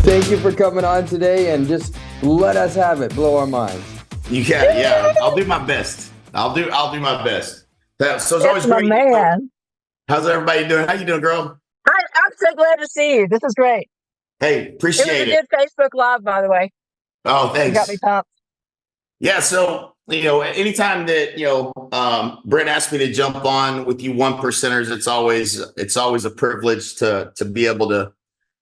Thank you for coming on today and just let us have it. Blow our minds. You can, yeah. I'll do my best. I'll do my best. So it's always my great. man. How's everybody doing? How you doing, girl? I'm so glad to see you. This is great. Hey, It was appreciate a it. good Facebook Live, by the way. Oh, You got me thanks. pumped. Yeah, so anytime that Brent asked me to jump on with you one percenters, it's always a privilege to be able to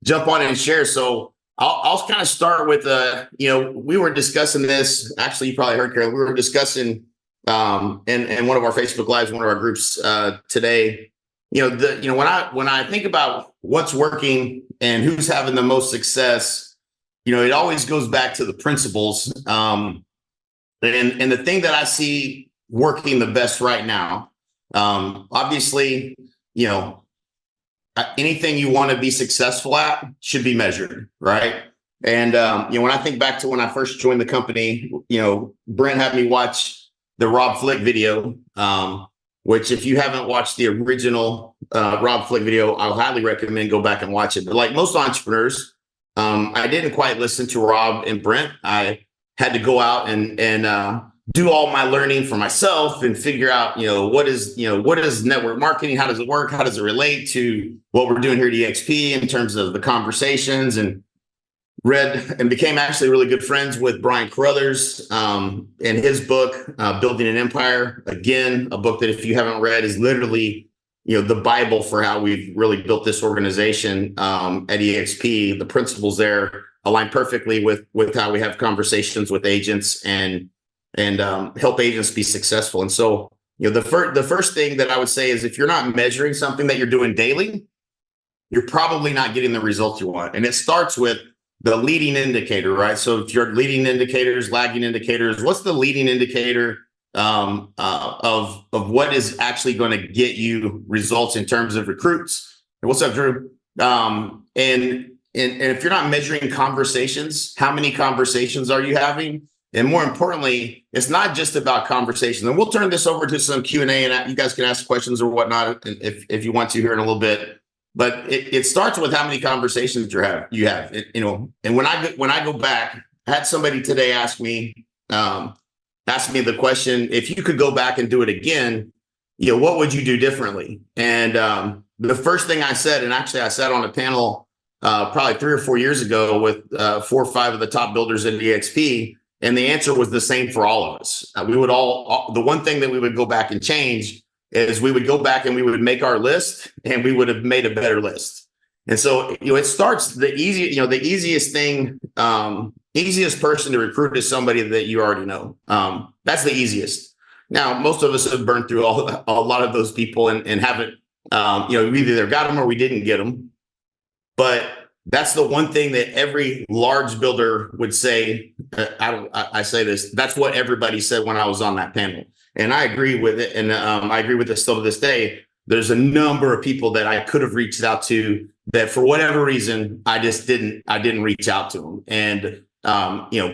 jump on and share. So I'll kind of start with we were discussing this. Actually, you probably heard, Carol. We were discussing in one of our Facebook Lives, one of our groups today. When I think about what's working and who's having the most success, it always goes back to the principles. And the thing that I see working the best right now, obviously, anything you want to be successful at should be measured, right? And when I think back to when I first joined the company, Brent had me watch the Rob Flick video, which if you haven't watched the original Rob Flick video, I'll highly recommend go back and watch it. But like most entrepreneurs, I didn't quite listen to Rob and Brent. I had to go out and do all my learning for myself and figure out, what is network marketing? How does it work? How does it relate to what we're doing here at EXP in terms of the conversations? And read and became actually really good friends with Brian Carruthers in his book, Building an Empire. Again, a book that if you haven't read is literally, the Bible for how we've really built this organization at EXP. The principles there align perfectly with how we have conversations with agents and help agents be successful. And so, the first thing that I would say is if you're not measuring something that you're doing daily, you're probably not getting the results you want. And it starts with the leading indicator, right? So if your leading indicators, lagging indicators, what's the leading indicator of what is actually going to get you results in terms of recruits? And what's up, Drew? And if you're not measuring conversations, how many conversations are you having? And more importantly, it's not just about conversations. And we'll turn this over to some Q&A, and you guys can ask questions or whatnot if you want to here in a little bit. But it starts with how many conversations you have. And when I go back, I had somebody today ask me the question: if you could go back and do it again, what would you do differently? And the first thing I said, and actually I sat on a panel probably 3 or 4 years ago with 4 or 5 of the top builders at EXP, and the answer was the same for all of us. We would the one thing that we would go back and change is we would go back and we would make our list and we would have made a better list. And so, it starts the easiest thing, easiest person to recruit is somebody that you already know. That's the easiest. Now, most of us have burned through a lot of those people and haven't, we either got them or we didn't get them. But that's the one thing that every large builder would say. I say this, that's what everybody said when I was on that panel. And I agree with it. And I agree with it still to this day. There's a number of people that I could have reached out to that for whatever reason, I didn't reach out to them. And,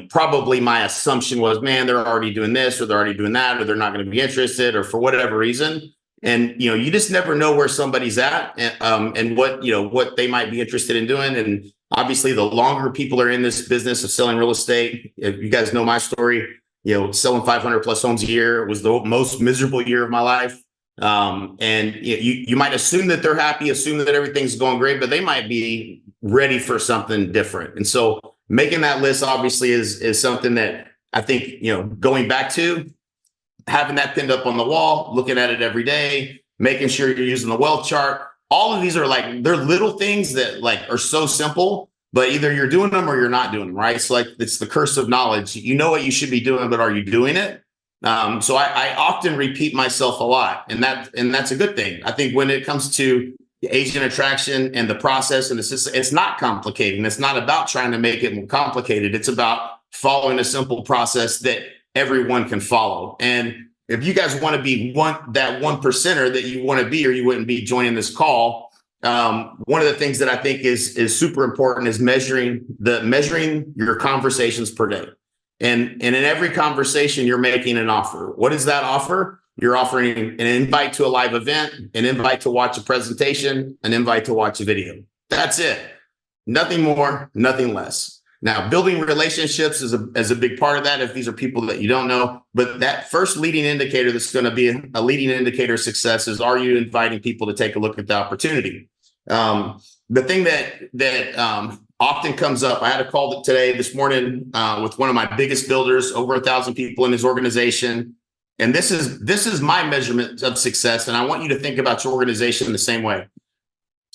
probably my assumption was, man, they're already doing this or they're already doing that, or they're not going to be interested, or for whatever reason. And, you just never know where somebody's at and what they might be interested in doing. And obviously, the longer people are in this business of selling real estate, if you guys know my story, selling 500 plus homes a year was the most miserable year of my life. And you might assume that they're happy, assume that everything's going great, but they might be ready for something different. And so making that list obviously is something that I think, going back to having that pinned up on the wall, looking at it every day, making sure you're using the wealth chart. All of these are they're little things that are so simple, but either you're doing them or you're not doing them, right? So it's the curse of knowledge. You know what you should be doing, but are you doing it? So I often repeat myself a lot, and that's a good thing. I think when it comes to agent attraction and the process and the system, it's not complicated. And it's not about trying to make it more complicated. It's about following a simple process that everyone can follow. And if you guys want to be that 1%er that you want to be, or you wouldn't be joining this call, one of the things that I think is super important is measuring your conversations per day. And in every conversation, you're making an offer. What is that offer? You're offering an invite to a live event, an invite to watch a presentation, an invite to watch a video. That's it. Nothing more, nothing less. Now, building relationships is a big part of that if these are people that you don't know. But that first leading indicator that's going to be a leading indicator of success is, are you inviting people to take a look at the opportunity? The thing that often comes up, I had a call this morning with one of my biggest builders, over 1,000 people in his organization. And this is my measurement of success. And I want you to think about your organization the same way.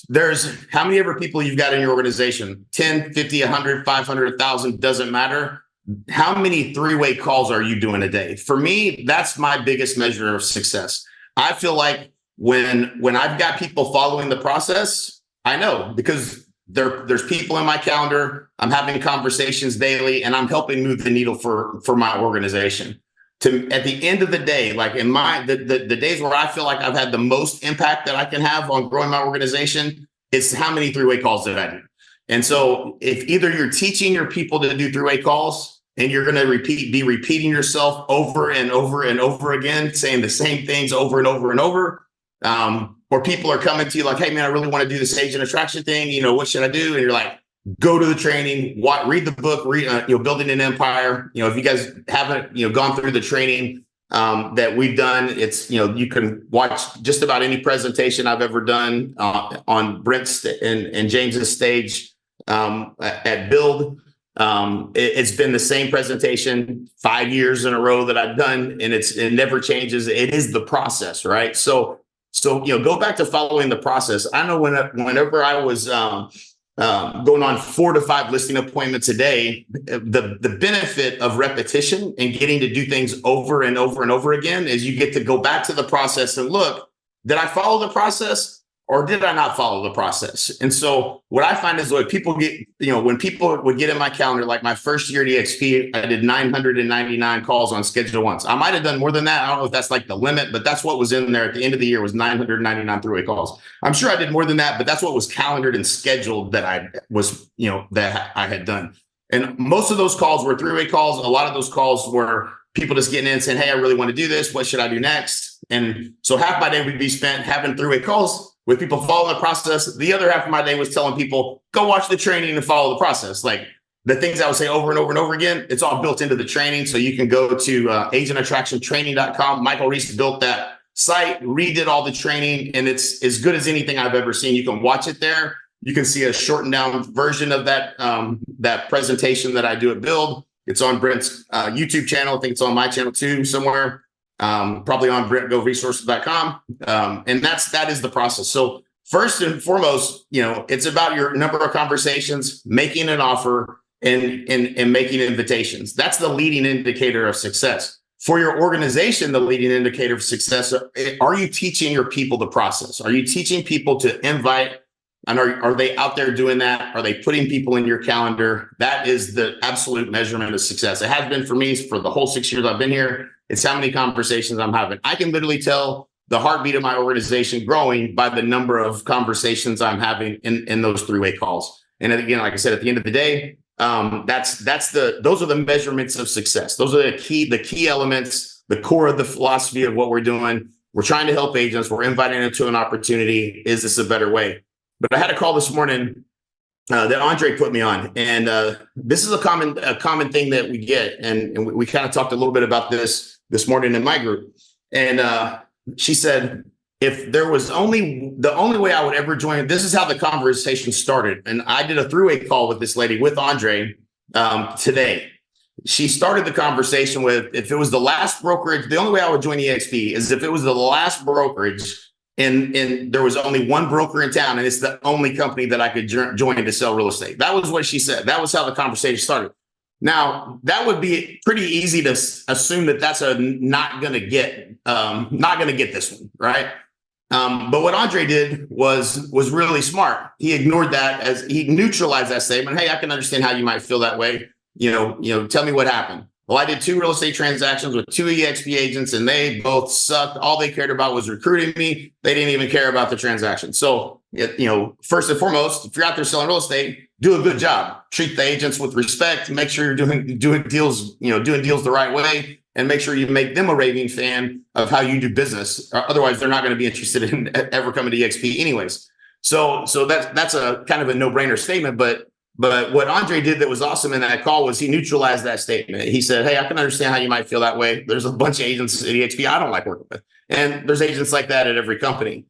There's how many ever people you've got in your organization, 10, 50, 100, 500, 1,000, doesn't matter. How many three-way calls are you doing a day? For me, that's my biggest measure of success. I feel like when I've got people following the process, I know because there's people in my calendar, I'm having conversations daily, and I'm helping move the needle for my organization. At the end of the day, like in the days where I feel like I've had the most impact that I can have on growing my organization, it's how many three-way calls did I do? And so if either you're teaching your people to do three-way calls and you're going to be repeating yourself over and over and over again, saying the same things over and over and over, or people are coming to you like, hey man, I really want to do this agent attraction thing. What should I do? And you're like, go to the training, read the book, Building an Empire. If you guys haven't, gone through the training that we've done, it's, you can watch just about any presentation I've ever done on Brent's and James's stage at Build. It's been the same presentation 5 years in a row that I've done, and it never changes. It is the process, right? So go back to following the process. I know whenever I was going on 4 to 5 listing appointments a day, the benefit of repetition and getting to do things over and over and over again is you get to go back to the process and look, did I follow the process or did I not follow the process? And so what I find is when people would get in my calendar, like my first year at EXP, I did 999 calls on schedule once. I might have done more than that. I don't know if that's like the limit, but that's what was in there at the end of the year was 999 three-way calls. I'm sure I did more than that, but that's what was calendared and scheduled that I was, that I had done. And most of those calls were three-way calls. A lot of those calls were people just getting in and saying, hey, I really want to do this. What should I do next? And so half my day would be spent having three-way calls with people following the process. The other half of my day was telling people, go watch the training and follow the process. Like the things I would say over and over and over again, it's all built into the training. So you can go to agentattractiontraining.com. Michael Reese built that site, redid all the training, and it's as good as anything I've ever seen. You can watch it there. You can see a shortened down version of that presentation that I do at Build. It's on Brent's YouTube channel. I think it's on my channel too somewhere. Probably on BrentGoveResources.com. And that is the process. So first and foremost, it's about your number of conversations, making an offer and making invitations. That's the leading indicator of success. For your organization, the leading indicator of success, are you teaching your people the process? Are you teaching people to invite? And are they out there doing that? Are they putting people in your calendar? That is the absolute measurement of success. It has been for me for the whole 6 years I've been here. It's how many conversations I'm having. I can literally tell the heartbeat of my organization growing by the number of conversations I'm having in those three-way calls. And again, like I said, at the end of the day, those are the measurements of success. Those are the key elements, the core of the philosophy of what we're doing. We're trying to help agents. We're inviting them to an opportunity. Is this a better way? But I had a call this morning that Andre put me on, and this is a common thing that we get, and we kind of talked a little bit about this morning in my group. And she said, if there was the only way I would ever join, this is how the conversation started. And I did a three-way call with this lady, with Andre, today. She started the conversation with, if it was the last brokerage, the only way I would join EXP is if it was the last brokerage and there was only one broker in town and it's the only company that I could join to sell real estate. That was what she said. That was how the conversation started. Now, that would be pretty easy to assume that that's not going to get this one, right? But what Andre did was really smart. He ignored that, as he neutralized that statement. Hey, I can understand how you might feel that way. Tell me what happened. Well, I did 2 real estate transactions with 2 EXP agents, and they both sucked. All they cared about was recruiting me. They didn't even care about the transaction. So, first and foremost, if you're out there selling real estate, do a good job. Treat the agents with respect. Make sure you're doing deals the right way, and make sure you make them a raving fan of how you do business. Otherwise, they're not going to be interested in ever coming to EXP anyways. So that's a kind of a no-brainer statement, but what Andre did that was awesome in that call was he neutralized that statement. He said, hey, I can understand how you might feel that way. There's a bunch of agents at EXP I don't like working with. And there's agents like that at every company.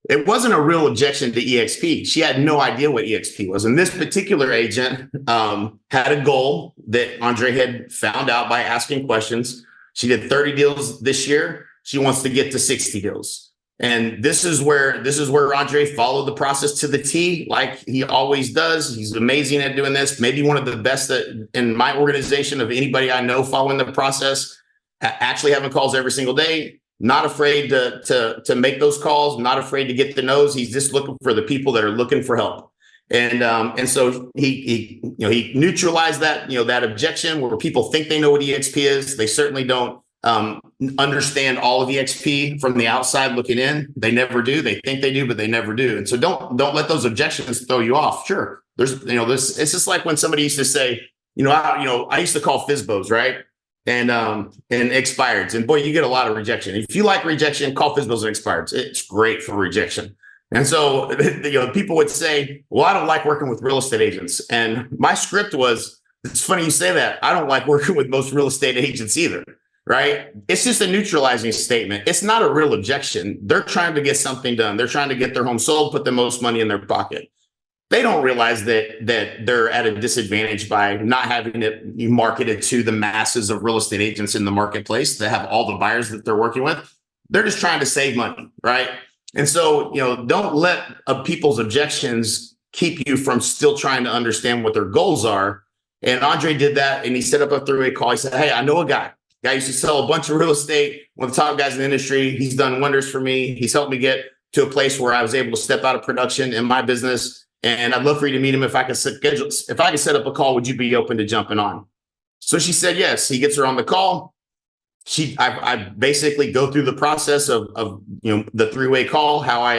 It wasn't a real objection to EXP. She had no idea what EXP was. And this particular agent had a goal that Andre had found out by asking questions. She did 30 deals this year. She wants to get to 60 deals. And this is where Andre followed the process to the T, like he always does. He's amazing at doing this. Maybe one of the best in my organization of anybody I know following the process, actually having calls every single day, not afraid to make those calls, not afraid to get the no's. He's just looking for the people that are looking for help. And so he neutralized that, that objection where people think they know what EXP is. They certainly don't understand all of EXP from the outside looking in. They never do. They think they do, but they never do. And so don't let those objections throw you off. Sure. There's, it's just like when somebody used to say, I used to call FSBOs, right? And expireds. And boy, you get a lot of rejection. If you like rejection, call FSBOs and expireds. It's great for rejection. And so, people would say, well, I don't like working with real estate agents. And my script was, it's funny you say that. I don't like working with most real estate agents either. Right? It's just a neutralizing statement. It's not a real objection. They're trying to get something done. They're trying to get their home sold, put the most money in their pocket. They don't realize that they're at a disadvantage by not having it marketed to the masses of real estate agents in the marketplace that have all the buyers that they're working with. They're just trying to save money, right? And so, don't let people's objections keep you from still trying to understand what their goals are. And Andre did that, and he set up a three-way call. He said, hey, I know a guy used to sell a bunch of real estate, one of the top guys in the industry. He's done wonders for me. He's helped me get to a place where I was able to step out of production in my business. And I'd love for you to meet him. If I could set up a call, would you be open to jumping on? So she said yes. He gets her on the call. I basically go through the process of the three-way call, how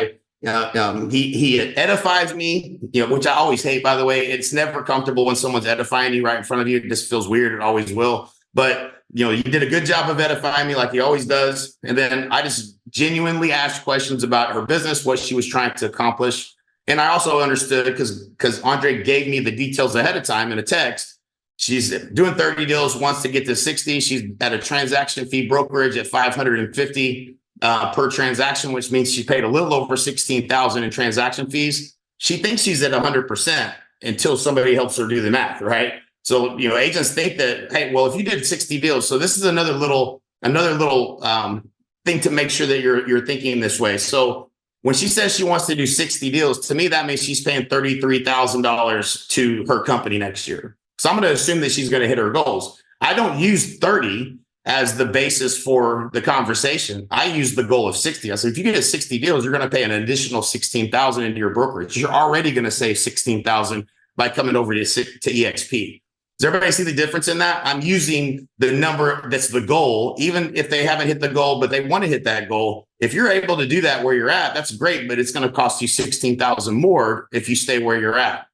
he edifies me, which I always hate, by the way. It's never comfortable when someone's edifying you right in front of you. It just feels weird. It always will. But you did a good job of edifying me like he always does. And then I just genuinely asked questions about her business, what she was trying to accomplish. And I also understood because Andre gave me the details ahead of time in a text. She's doing 30 deals, wants to get to 60. She's at a transaction fee brokerage at $550 per transaction, which means she paid a little over $16,000 in transaction fees. She thinks she's at 100% until somebody helps her do the math, right? So, agents think that, hey, well, if you did 60 deals, so this is another little thing to make sure that you're thinking this way. So when she says she wants to do 60 deals, to me, that means she's paying $33,000 to her company next year. So I'm going to assume that she's going to hit her goals. I don't use 30 as the basis for the conversation. I use the goal of 60. I said, if you get 60 deals, you're going to pay an additional $16,000 into your brokerage. You're already going to save $16,000 by coming over to EXP. Does everybody see the difference in that? I'm using the number that's the goal, even if they haven't hit the goal, but they want to hit that goal. If you're able to do that where you're at, that's great, but it's going to cost you $16,000 more if you stay where you're at.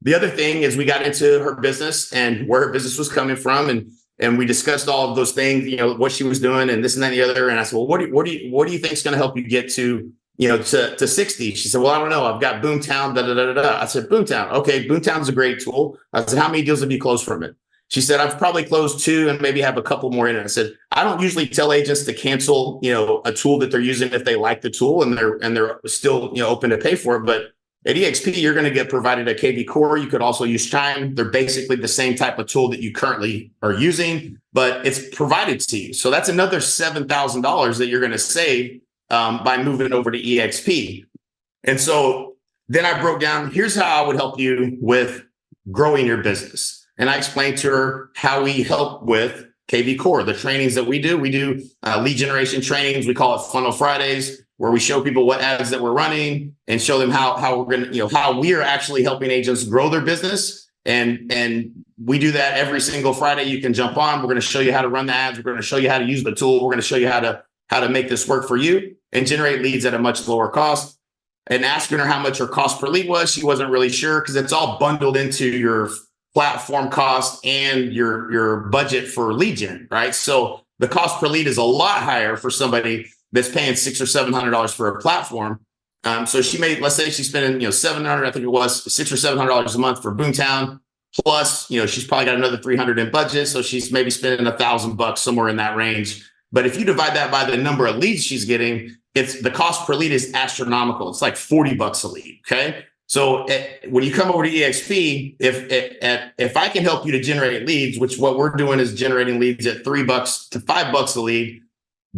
The other thing is we got into her business and where her business was coming from, and we discussed all of those things, what she was doing and this and that and the other. And I said, well, what do you think is going to help you get to 60? She said, well, I don't know. I've got Boomtown, da, da, da, da, da. I said, Boomtown. Okay. Boomtown's a great tool. I said, how many deals have you closed from it? She said, I've probably closed 2 and maybe have a couple more in it. I said, I don't usually tell agents to cancel, a tool that they're using if they like the tool and they're still, open to pay for it. But at EXP, you're going to get provided a KV Core. You could also use Chime. They're basically the same type of tool that you currently are using, but it's provided to you. So that's another $7,000 that you're going to save by moving over to EXP. And so then I broke down, here's how I would help you with growing your business. And I explained to her how we help with KV Core, the trainings that we do. We do lead generation trainings. We call it Funnel Fridays, where we show people what ads that we're running and show them how we're going to, how we are actually helping agents grow their business. And we do that every single Friday. You can jump on. We're going to show you how to run the ads. We're going to show you how to use the tool. We're going to show you how to make this work for you and generate leads at a much lower cost. And asking her how much her cost per lead was, she wasn't really sure because it's all bundled into your platform cost and your budget for lead gen, right? So the cost per lead is a lot higher for somebody that's paying $600 or $700 for a platform. So she made, let's say she's spending, 700, I think it was $600 or $700 a month for Boomtown. Plus, she's probably got another 300 in budget. So she's maybe spending $1,000 somewhere in that range. But if you divide that by the number of leads she's getting, it's the cost per lead is astronomical. It's like $40 a lead. Okay. So when you come over to EXP, if I can help you to generate leads, which what we're doing is generating leads at $3 to $5 a lead,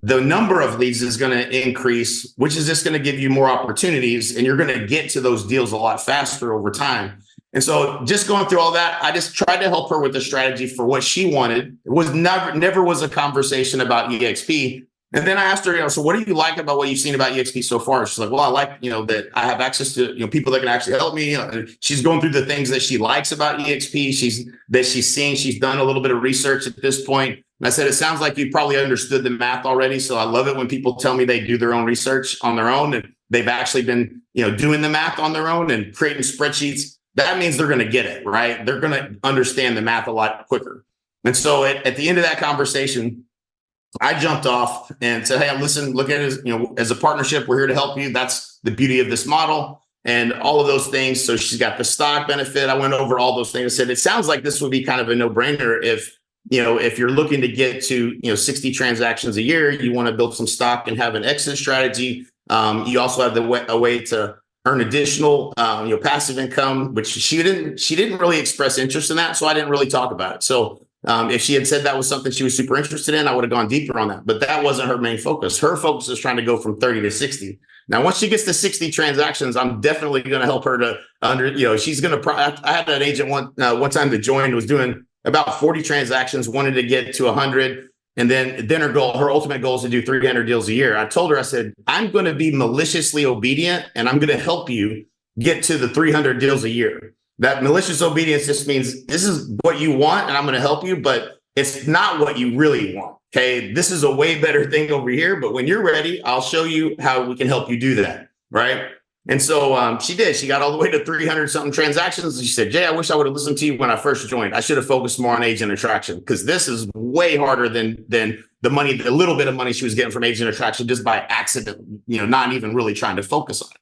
the number of leads is going to increase, which is just going to give you more opportunities, and you're going to get to those deals a lot faster over time. And so just going through all that, I just tried to help her with the strategy for what she wanted. It was never was a conversation about EXP. And then I asked her, so what do you like about what you've seen about EXP so far? She's like, well, I like, that I have access to, people that can actually help me. She's going through the things that she likes about EXP. She's seen, she's done a little bit of research at this point. And I said, it sounds like you probably understood the math already. So I love it when people tell me they do their own research on their own and they've actually been, doing the math on their own and creating spreadsheets. That means they're going to get it, right? They're going to understand the math a lot quicker. And so at the end of that conversation, I jumped off and said, hey, listen, look at it as a partnership. We're here to help you. That's the beauty of this model and all of those things. So she's got the stock benefit. I went over all those things. I said, it sounds like this would be kind of a no-brainer if you're looking to get to, 60 transactions a year, you want to build some stock and have an exit strategy. You also have a way to earn additional, passive income, which she didn't really express interest in that. So I didn't really talk about it. So if she had said that was something she was super interested in, I would have gone deeper on that. But that wasn't her main focus. Her focus is trying to go from 30 to 60. Now, once she gets to 60 transactions, I'm definitely going to help her to she's going to. I had an agent one time that joined, was doing about 40 transactions, wanted to get to 100. And then her ultimate goal is to do 300 deals a year. I told her, I said, I'm going to be maliciously obedient and I'm going to help you get to the 300 deals a year. That malicious obedience just means this is what you want and I'm going to help you, but it's not what you really want. Okay. This is a way better thing over here, but when you're ready, I'll show you how we can help you do that. Right. And so she did. She got all the way to 300 something transactions. And she said, Jay, I wish I would have listened to you when I first joined. I should have focused more on agent attraction because this is way harder than the money, the little bit of money she was getting from agent attraction just by accident, not even really trying to focus on it.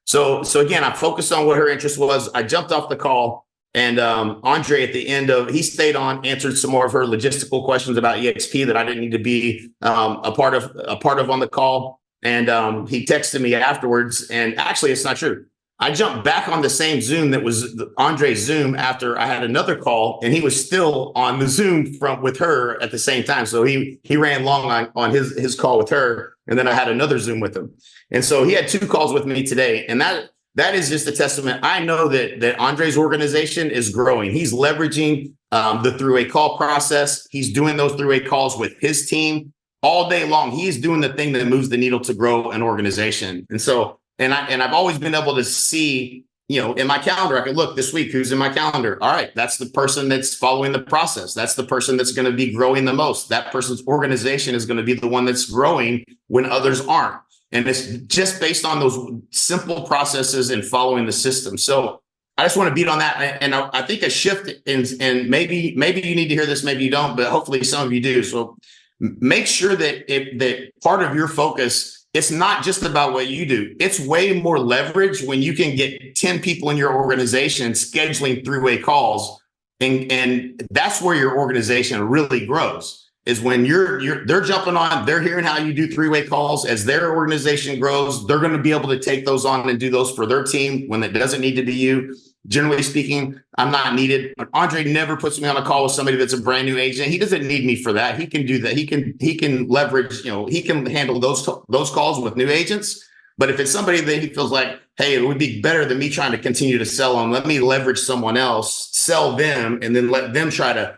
So again, I focused on what her interest was. I jumped off the call and Andre at the end he stayed on, answered some more of her logistical questions about EXP that I didn't need to be a part of on the call. And he texted me afterwards. And actually, it's not true. I jumped back on the same Zoom that was Andre's Zoom after I had another call, and he was still on the Zoom with her at the same time. So he ran long on his call with her, and then I had another Zoom with him. And so he had 2 calls with me today, and that is just a testament. I know that Andre's organization is growing. He's leveraging the throughway call process. He's doing those throughway calls with his team all day long. He's doing the thing that moves the needle to grow an organization. And so. And I've always been able to see, in my calendar, I can look this week, who's in my calendar. All right, that's the person that's following the process. That's the person that's going to be growing the most. That person's organization is going to be the one that's growing when others aren't. And it's just based on those simple processes and following the system. So I just want to beat on that. And I think a shift and maybe you need to hear this, maybe you don't, but hopefully some of you do. So make sure that part of your focus, it's not just about what you do. It's way more leverage when you can get 10 people in your organization scheduling three-way calls. And that's where your organization really grows, is when they're jumping on, they're hearing how you do three-way calls. As their organization grows, they're going to be able to take those on and do those for their team when it doesn't need to be you. Generally speaking, I'm not needed. Andre never puts me on a call with somebody that's a brand new agent. He doesn't need me for that. He can do that. He can leverage, he can handle those calls with new agents. But if it's somebody that he feels like, hey, it would be better than me trying to continue to sell them, let me leverage someone else, sell them, and then let them try to,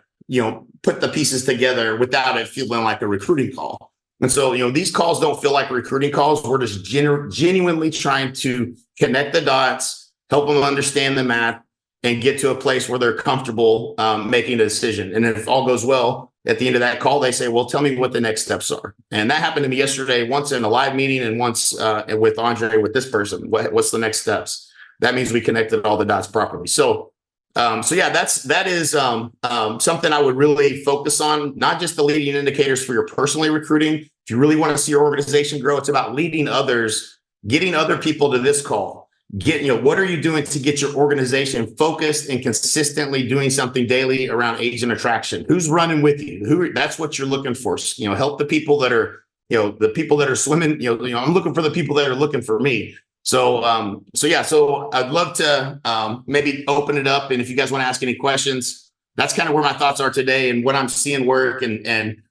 put the pieces together without it feeling like a recruiting call. And so, these calls don't feel like recruiting calls. We're just genuinely trying to connect the dots, help them understand the math, and get to a place where they're comfortable making a decision. And if all goes well, at the end of that call, they say, well, tell me what the next steps are. And that happened to me yesterday, once in a live meeting and once with Andre, with this person. What's the next steps? That means we connected all the dots properly. So yeah, that is something I would really focus on, not just the leading indicators for your personally recruiting. If you really want to see your organization grow, it's about leading others getting other people to this call. What are you doing to get your organization focused and consistently doing something daily around agent attraction? Who's running with you? That's what you're looking for. Help the people that are, the people that are swimming. I'm looking for the people that are looking for me. So I'd love to maybe open it up, and if you guys want to ask any questions, that's kind of where my thoughts are today and what I'm seeing work, and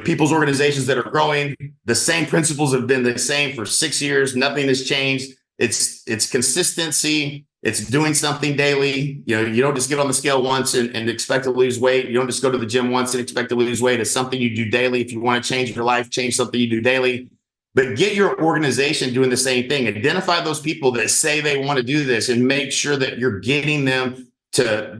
people's organizations that are growing. The same principles have been the same for 6 years. Nothing has changed. It's consistency. It's doing something daily. You don't just get on the scale once and expect to lose weight. You don't just go to the gym once and expect to lose weight. It's something you do daily. If you want to change your life, change something you do daily. But get your organization doing the same thing. Identify those people that say they want to do this and make sure that you're getting them to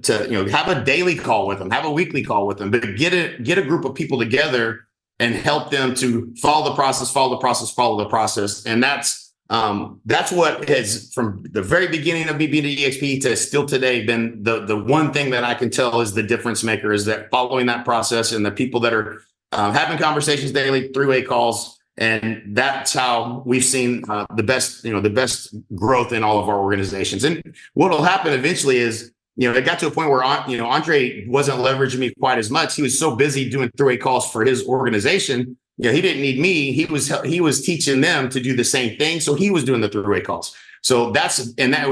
have a daily call with them, have a weekly call with them, but get a group of people together and help them to follow the process. And that's what has, from the very beginning of me being at EXP to still today, been the one thing that I can tell is the difference maker, is that following that process and the people that are having conversations daily, three-way calls. And that's how we've seen the best growth in all of our organizations. And what will happen eventually is, it got to a point where, Andre wasn't leveraging me quite as much. He was so busy doing three-way calls for his organization. He didn't need me. He was teaching them to do the same thing. So he was doing the three-way calls. So that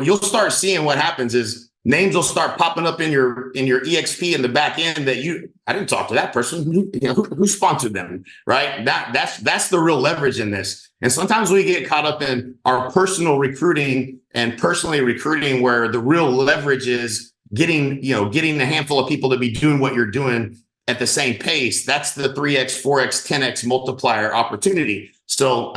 you'll start seeing what happens is names will start popping up in your EXP in the back end that I didn't talk to that person. Who sponsored them, right? That's the real leverage in this. And sometimes we get caught up in our personal recruiting and personally recruiting, where the real leverage is getting a handful of people to be doing what you're doing at the same pace. That's the 3x, 4x, 10x multiplier opportunity. So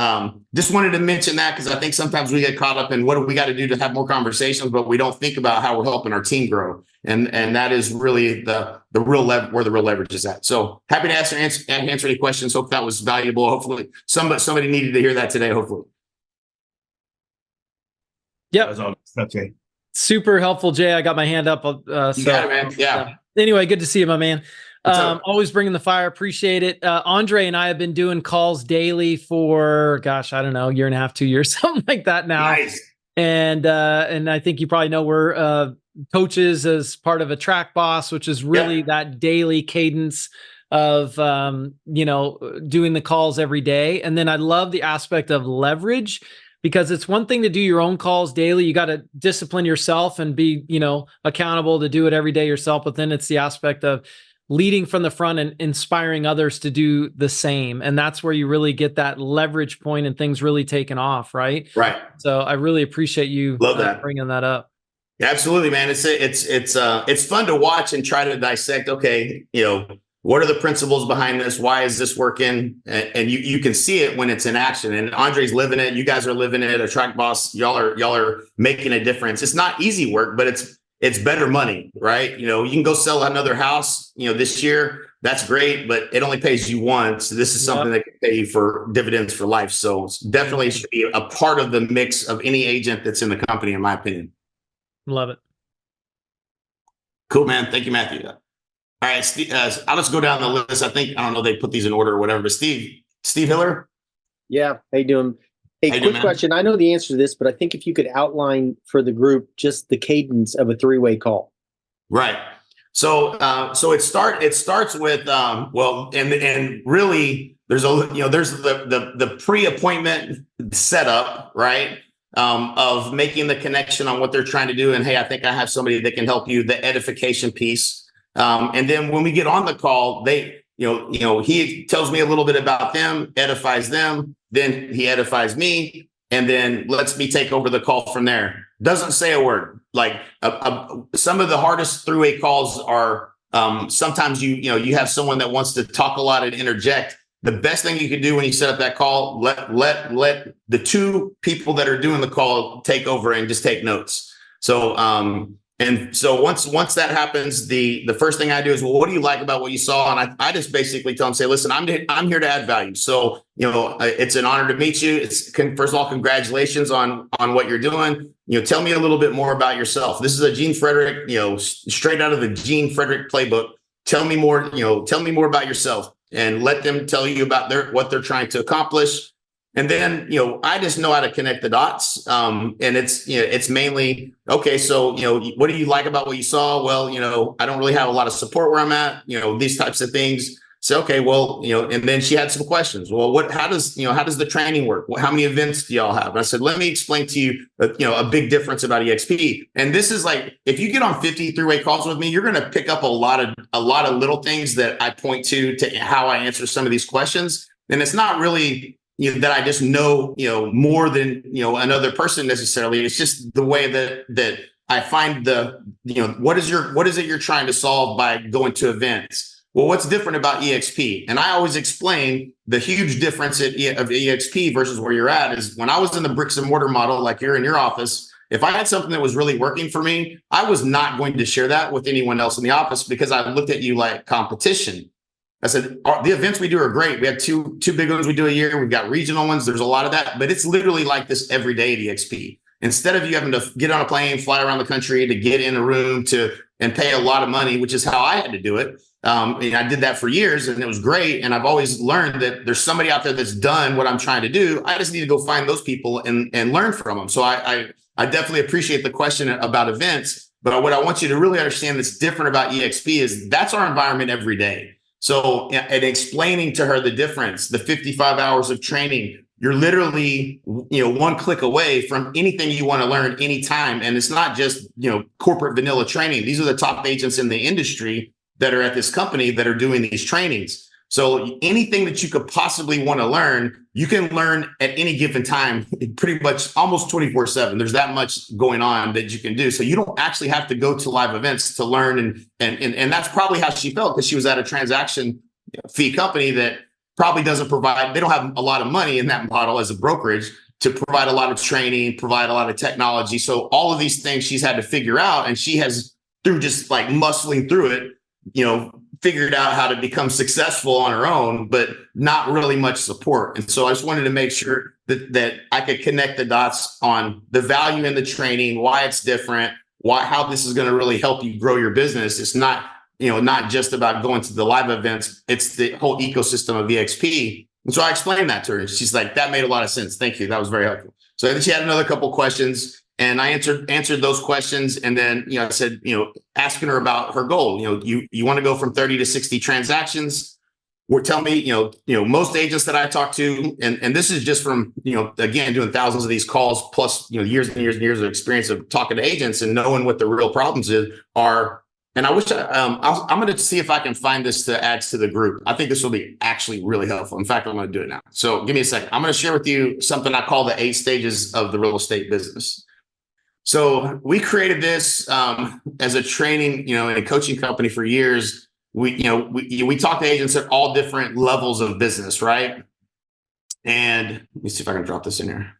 just wanted to mention that, because I think sometimes we get caught up in what do we got to do to have more conversations, but we don't think about how we're helping our team grow. And that is really the real where the real leverage is at. So happy to answer any questions. Hope that was valuable. Hopefully somebody needed to hear that today, hopefully. Yep. Okay. Super helpful, Jay. I got my hand up. You got it, man. Yeah. Anyway, good to see you, my man. Always bringing the fire. Appreciate it. Andre and I have been doing calls daily for, gosh, I don't know, year and a half, 2 years, something like that now. Nice. And I think you probably know we're coaches as part of a Track Boss, which is really that daily cadence of, doing the calls every day. And then I love the aspect of leverage, because it's one thing to do your own calls daily. You got to discipline yourself and be, accountable to do it every day yourself. But then it's the aspect of leading from the front and inspiring others to do the same. And that's where you really get that leverage point and things really taking off. Right. Right. So I really appreciate you bringing that up. Absolutely, man. It's fun to watch and try to dissect. Okay. What are the principles behind this? Why is this working? And you can see it when it's in action. And Andre's living it. You guys are living it. A Track Boss, y'all are making a difference. It's not easy work, but it's better money, right? You can go sell another house, this year. That's great, but it only pays you once. This is something that can pay you for dividends for life. So it's definitely should be a part of the mix of any agent that's in the company, in my opinion. Love it. Cool, man. Thank you, Matthew. All right, Steve, I'll just go down the list. I don't know, they put these in order or whatever, but Steve Hiller. Yeah. How you doing? Hey, quick question. I know the answer to this, but I think if you could outline for the group just the cadence of a three-way call. Right. So it starts with and really there's the pre-appointment setup, right? Of making the connection on what they're trying to do, and hey, I think I have somebody that can help you. The edification piece. And then when we get on the call, he tells me a little bit about them, edifies them, then he edifies me, and then lets me take over the call from there. Doesn't say a word. Like some of the hardest three-way calls are sometimes you have someone that wants to talk a lot and interject. The best thing you can do when you set up that call, let the two people that are doing the call take over and just take notes. So once that happens, the first thing I do is, well, what do you like about what you saw? And I just basically tell them, say, listen, I'm here to add value. So, it's an honor to meet you. First of all, congratulations on what you're doing. Tell me a little bit more about yourself. This is a Gene Frederick, straight out of the Gene Frederick playbook. Tell me more about yourself, and let them tell you about what they're trying to accomplish. And then, I just know how to connect the dots. And it's mainly, okay, so, what do you like about what you saw? Well, I don't really have a lot of support where I'm at, these types of things. So, okay, well, and then she had some questions. Well, how does the training work? How many events do y'all have? And I said, let me explain to you, a big difference about EXP. And this is like, if you get on 50 three-way calls with me, you're going to pick up a lot of little things that I point to how I answer some of these questions. And it's not really, that I just know, more than, another person necessarily. It's just the way that I find what is it you're trying to solve by going to events? Well, what's different about EXP? And I always explain the huge difference of EXP versus where you're at is when I was in the bricks and mortar model, like you're in your office, if I had something that was really working for me, I was not going to share that with anyone else in the office because I looked at you like competition. I said, the events we do are great. We have two big ones we do a year. We've got regional ones. There's a lot of that, but it's literally like this every day at EXP. Instead of you having to get on a plane, fly around the country to get in a room and pay a lot of money, which is how I had to do it. And I did that for years and it was great. And I've always learned that there's somebody out there that's done what I'm trying to do. I just need to go find those people and learn from them. So I definitely appreciate the question about events, but what I want you to really understand that's different about EXP is that's our environment every day. So, and explaining to her the difference, the 55 hours of training, you're literally, one click away from anything you want to learn anytime. And it's not just, corporate vanilla training. These are the top agents in the industry that are at this company that are doing these trainings. So anything that you could possibly want to learn, you can learn at any given time, pretty much almost 24/7. There's that much going on that you can do. So you don't actually have to go to live events to learn. And that's probably how she felt because she was at a transaction fee company that probably doesn't provide, they don't have a lot of money in that model as a brokerage to provide a lot of training, provide a lot of technology. So all of these things she's had to figure out, and she has, through just like muscling through it, figured out how to become successful on her own, but not really much support. And so I just wanted to make sure that I could connect the dots on the value in the training, why it's different, how this is going to really help you grow your business. It's not, not just about going to the live events. It's the whole ecosystem of EXP. And so I explained that to her. She's like, that made a lot of sense. Thank you. That was very helpful. So then she had another couple questions. And I answered those questions. And then, I said, asking her about her goal, you want to go from 30 to 60 transactions. Tell me, most agents that I talk to, and this is just from, again, doing thousands of these calls, plus, years and years and years of experience of talking to agents and knowing what the real problems are. And I wish I'm going to see if I can find this to add to the group. I think this will be actually really helpful. In fact, I'm going to do it now. So give me a second. I'm going to share with you something I call the 8 stages of the real estate business. So we created this as a training, and a coaching company for years. We talk to agents at all different levels of business, right? And let me see if I can drop this in here.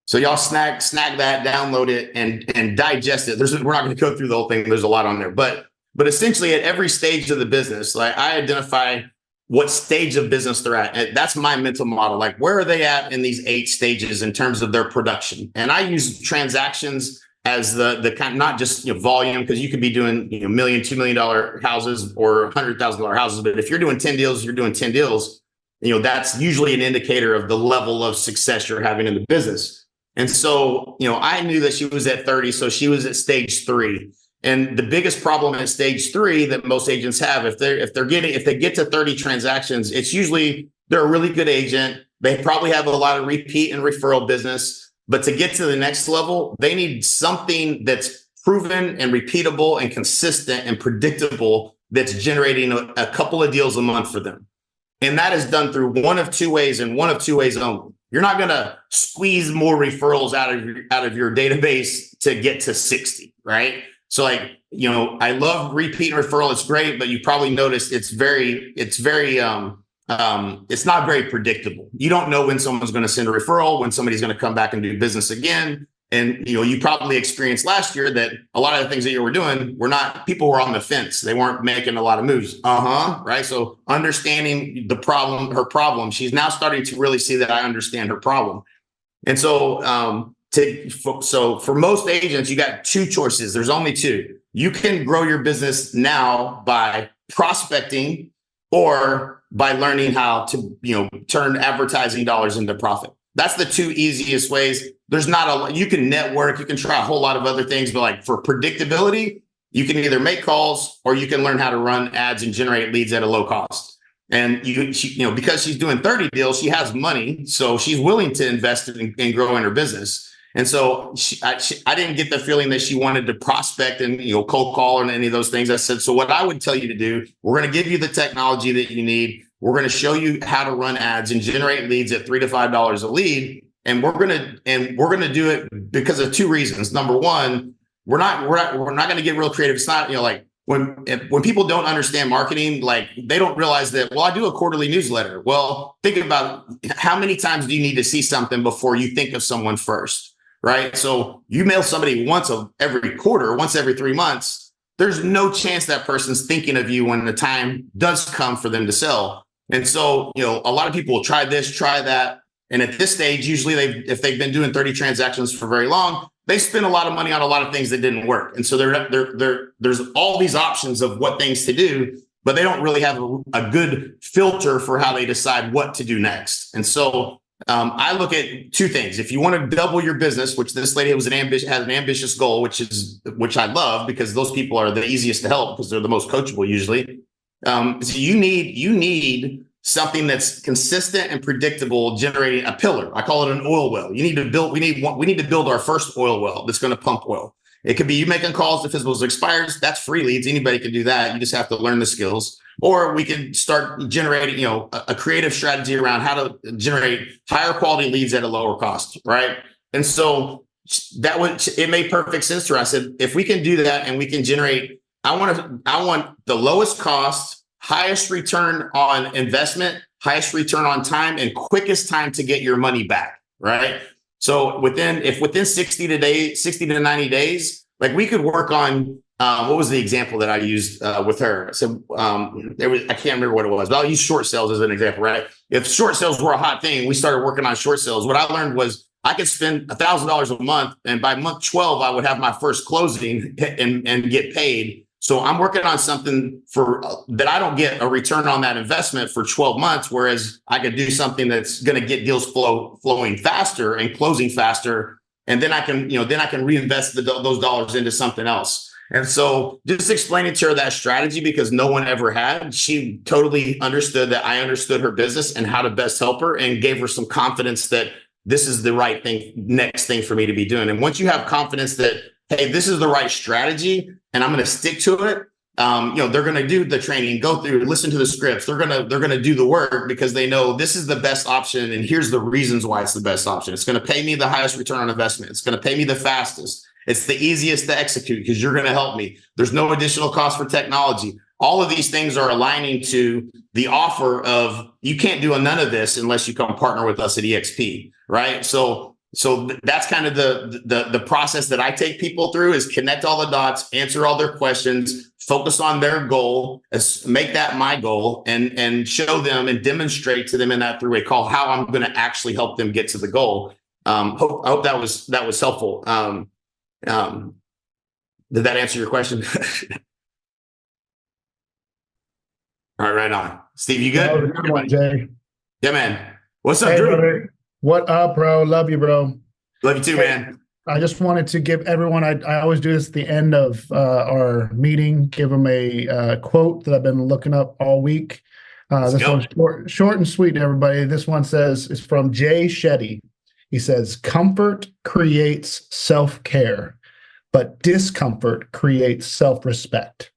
So y'all snag that, download it, and digest it. We're not going to go through the whole thing. There's a lot on there, but essentially at every stage of the business, like I identify what stage of business they're at. And that's my mental model. Like, where are they at in these 8 stages in terms of their production? And I use transactions as the kind, not just volume, because you could be doing $1 million, $2 million houses or $100,000 houses. But if you're doing 10 deals, you're doing 10 deals. That's usually an indicator of the level of success you're having in the business. And so, I knew that she was at 30, so she was at stage 3. And the biggest problem at stage 3 that most agents have, if they get to 30 transactions, it's usually they're a really good agent. They probably have a lot of repeat and referral business, but to get to the next level, they need something that's proven and repeatable and consistent and predictable that's generating a couple of deals a month for them. And that is done through one of 2 ways and one of 2 ways only. You're not going to squeeze more referrals out of your database to get to 60, right? So I love repeat and referral. It's great, but you probably noticed it's not very predictable. You don't know when someone's going to send a referral, when somebody's going to come back and do business again. And, you probably experienced last year that a lot of the things that you were doing people were on the fence. They weren't making a lot of moves. Right. So understanding her problem, she's now starting to really see that I understand her problem. And so, so for most agents, you got 2 choices. There's only 2. You can grow your business now by prospecting or by learning how to, turn advertising dollars into profit. That's the two easiest ways. There's not you can network, you can try a whole lot of other things, but like for predictability, you can either make calls or you can learn how to run ads and generate leads at a low cost. And because she's doing 30 deals, she has money, so she's willing to invest in growing her business. And so I didn't get the feeling that she wanted to prospect and cold call and any of those things. I said, so what I would tell you to do, we're going to give you the technology that you need. We're going to show you how to run ads and generate leads at $3 to $5 a lead. And we're going to do it because of two reasons. Number one, we're not going to get real creative. It's not like when people don't understand marketing, like they don't realize that, well, I do a quarterly newsletter. Well, think about how many times do you need to see something before you think of someone first, right? So you mail somebody once every quarter, once every 3 months. There's no chance that person's thinking of you when the time does come for them to sell. And so, a lot of people will try this, try that. And at this stage, usually if they've been doing 30 transactions for very long, they spend a lot of money on a lot of things that didn't work. And so there's all these options of what things to do, but they don't really have a good filter for how they decide what to do next. And so I look at two things. If you want to double your business, which this lady has an ambitious goal, which I love because those people are the easiest to help because they're the most coachable usually. So you need something that's consistent and predictable, generating a pillar. I call it an oil well. We need to build our first oil well that's going to pump oil. It could be you making calls to physicals expires. That's free leads. Anybody can do that. You just have to learn the skills. Or we can start generating, a creative strategy around how to generate higher quality leads at a lower cost, right? And so it made perfect sense to her. I said, if we can do that and we can generate, I want the lowest cost, highest return on investment, highest return on time, and quickest time to get your money back, right? So within 60 to 90 days, like we could work on, what was the example that I used with her? So I can't remember what it was, but I'll use short sales as an example, right? If short sales were a hot thing, we started working on short sales. What I learned was I could spend $1,000 a month, and by month 12, I would have my first closing and get paid. So I'm working on something that I don't get a return on that investment for 12 months, whereas I could do something that's going to get deals flowing faster and closing faster. And then I can reinvest those dollars into something else. And so just explaining to her that strategy, because no one ever had, she totally understood that I understood her business and how to best help her, and gave her some confidence that this is the right next thing for me to be doing. And once you have confidence that, hey, this is the right strategy and I'm going to stick to it, they're going to do the training, go through, listen to the scripts. They're going to do the work because they know this is the best option. And here's the reasons why it's the best option. It's going to pay me the highest return on investment. It's going to pay me the fastest. It's the easiest to execute because you're going to help me. There's no additional cost for technology. All of these things are aligning to the offer of you can't do none of this unless you come partner with us at EXP, right? So that's kind of the process that I take people through, is connect all the dots, answer all their questions, focus on their goal, make that my goal, and show them and demonstrate to them in that three-way call how I'm going to actually help them get to the goal. I hope that was helpful. Did that answer your question? All right, right on. Steve, you good? That was a good one, Jay. Yeah, man. What's up, Hey, Drew? brother. What up, bro? Love you, bro. Love you too, man. I just wanted to give everyone, I always do this at the end of our meeting, give them a quote that I've been looking up all week. This one's short and sweet, everybody. This one it's from Jay Shetty. He says, comfort creates self-care, but discomfort creates self-respect.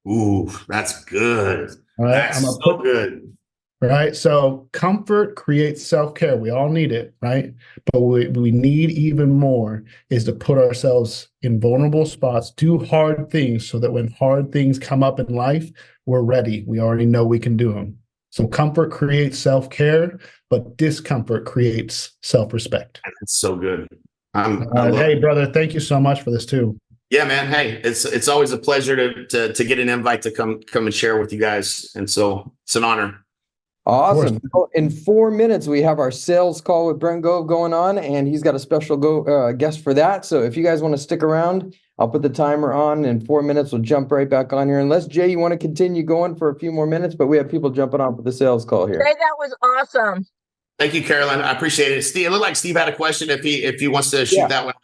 Ooh, that's good. All right? That's so good. Right. So comfort creates self-care. We all need it. Right. But we need even more is to put ourselves in vulnerable spots, do hard things so that when hard things come up in life, we're ready. We already know we can do them. So comfort creates self-care, but discomfort creates self-respect. That's so good. Hey, brother, thank you so much for this too. Yeah, man. Hey, it's always a pleasure to get an invite to come and share with you guys. And so it's an honor. Awesome. In 4 minutes, we have our sales call with Brent Gove going on, and he's got a special guest for that. So if you guys want to stick around, I'll put the timer on in 4 minutes. We'll jump right back on here. Unless Jay, you want to continue going for a few more minutes, but we have people jumping on for the sales call here. Jay, that was awesome. Thank you, Carolyn. I appreciate it. Steve, it looked like Steve had a question. If he wants to shoot that one,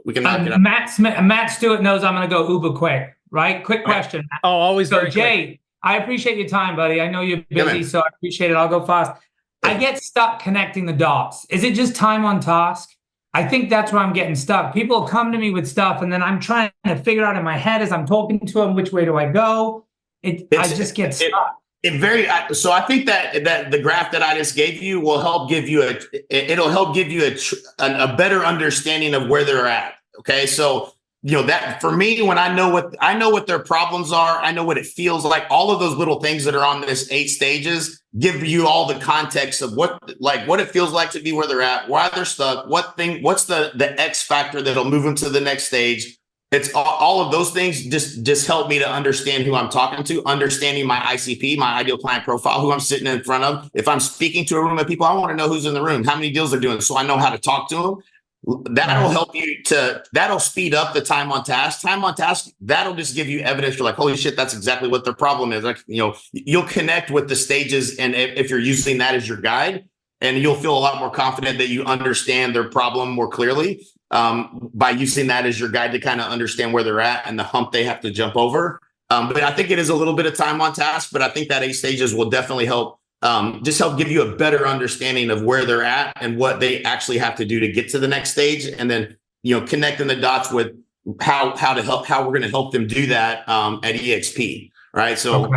we can knock it up. Matt Stewart knows I'm going to go uber quick, right? Quick question. Oh, always So very Jay, quick. I appreciate your time, buddy. I know you're busy, so I appreciate it. I'll go fast. I get stuck connecting the dots. Is it just time on task? I think that's where I'm getting stuck. People come to me with stuff, and then I'm trying to figure out in my head as I'm talking to them, which way do I go? I just get stuck. So I think that the graph that I just gave you will help give you a better understanding of where they're at. Okay. So, that for me, when I know what their problems are, I know what it feels like. All of those little things that are on this 8 stages give you all the context of what it feels like to be where they're at, why they're stuck, what's the X factor that'll move them to the next stage. It's all of those things just help me to understand who I'm talking to, understanding my ICP, my ideal client profile, who I'm sitting in front of. If I'm speaking to a room of people, I want to know who's in the room, how many deals they're doing, so I know how to talk to them. That'll help you that'll speed up the time on task. Time on task, that'll just give you evidence. You're like, holy shit, that's exactly what their problem is. Like, you'll connect with the stages, and if you're using that as your guide, and you'll feel a lot more confident that you understand their problem more clearly. By using that as your guide to kind of understand where they're at and the hump they have to jump over. But I think it is a little bit of time on task, but I think that 8 stages will definitely help give you a better understanding of where they're at and what they actually have to do to get to the next stage. And then, connecting the dots with how we're going to help them do that at EXP. Right. So,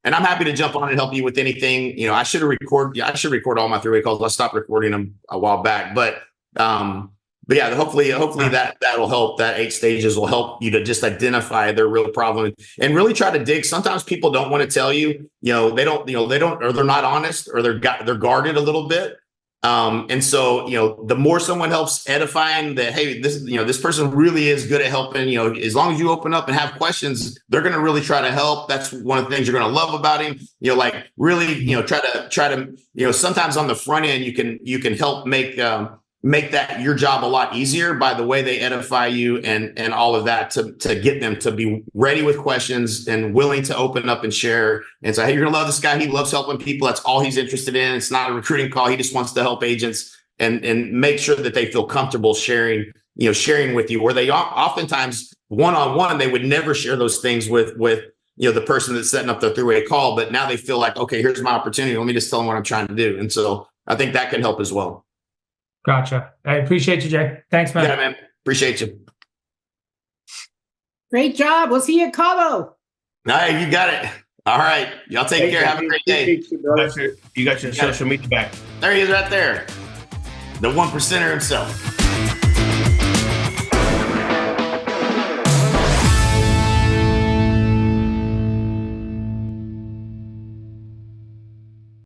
and I'm happy to jump on and help you with anything. I should record all my 3-way calls. I stopped recording them a while back, but yeah, hopefully that'll help. That 8 stages will help you to just identify their real problem and really try to dig. Sometimes people don't want to tell you, they don't, or they're not honest, or they're guarded a little bit. And so, the more someone helps edifying that, hey, this person really is good at helping, as long as you open up and have questions, they're going to really try to help. That's one of the things you're going to love about him. Really, try to, sometimes on the front end, you can help make that your job a lot easier by the way they edify you and all of that to get them to be ready with questions and willing to open up and share and say, hey, you're gonna love this guy. He loves helping people. That's all he's interested in. It's not a recruiting call. He just wants to help agents and make sure that they feel comfortable sharing with you. Or they oftentimes one-on-one, they would never share those things with the person that's setting up the 3-way call, but now they feel like, okay, here's my opportunity. Let me just tell them what I'm trying to do. And so I think that can help as well. Gotcha. I appreciate you, Jay. Thanks, man. Yeah, man. Appreciate you. Great job. We'll see you at Cabo. All right, you got it. All right. Y'all take care. Have a great day. You got your social media back. There he is right there. The 1%er himself.